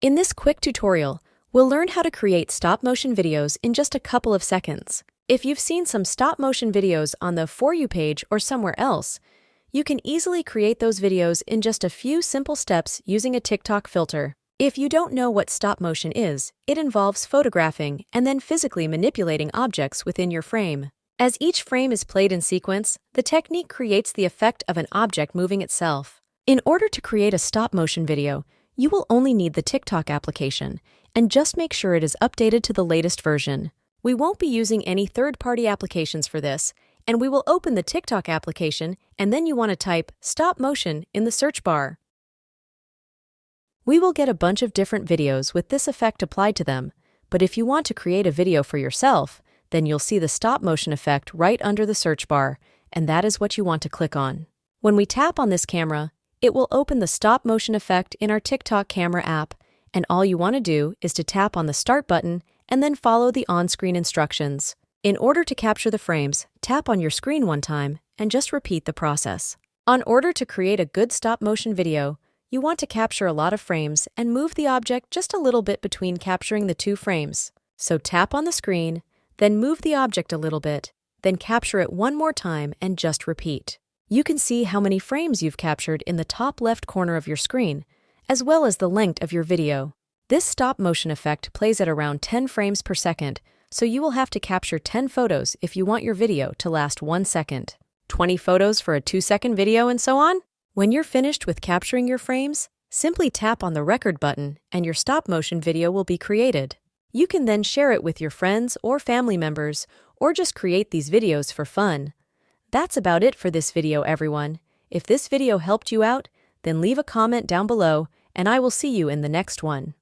In this quick tutorial, we'll learn how to create stop-motion videos in just a couple of seconds. If you've seen some stop-motion videos on the For You page or somewhere else, you can easily create those videos in just a few simple steps using a TikTok filter. If you don't know what stop-motion is, it involves photographing and then physically manipulating objects within your frame. As each frame is played in sequence, the technique creates the effect of an object moving itself. In order to create a stop-motion video, you will only need the TikTok application, and just make sure it is updated to the latest version. We won't be using any third-party applications for this, and we will open the TikTok application, and then you want to type stop motion in the search bar. We will get a bunch of different videos with this effect applied to them, but if you want to create a video for yourself, then you'll see the stop motion effect right under the search bar, and that is what you want to click on. When we tap on this camera, it will open the stop motion effect in our TikTok camera app, and all you want to do is to tap on the start button and then follow the on-screen instructions. In order to capture the frames, tap on your screen one time and just repeat the process. In order to create a good stop-motion video, you want to capture a lot of frames and move the object just a little bit between capturing the two frames. So tap on the screen, then move the object a little bit, then capture it one more time and just repeat. You can see how many frames you've captured in the top left corner of your screen, as well as the length of your video. This stop-motion effect plays at around 10 frames per second, so you will have to capture 10 photos if you want your video to last 1 second, 20 photos for a 2-second video, and so on. When you're finished with capturing your frames, simply tap on the record button and your stop-motion video will be created. You can then share it with your friends or family members, or just create these videos for fun. That's about it for this video, everyone. If this video helped you out, then leave a comment down below, and I will see you in the next one.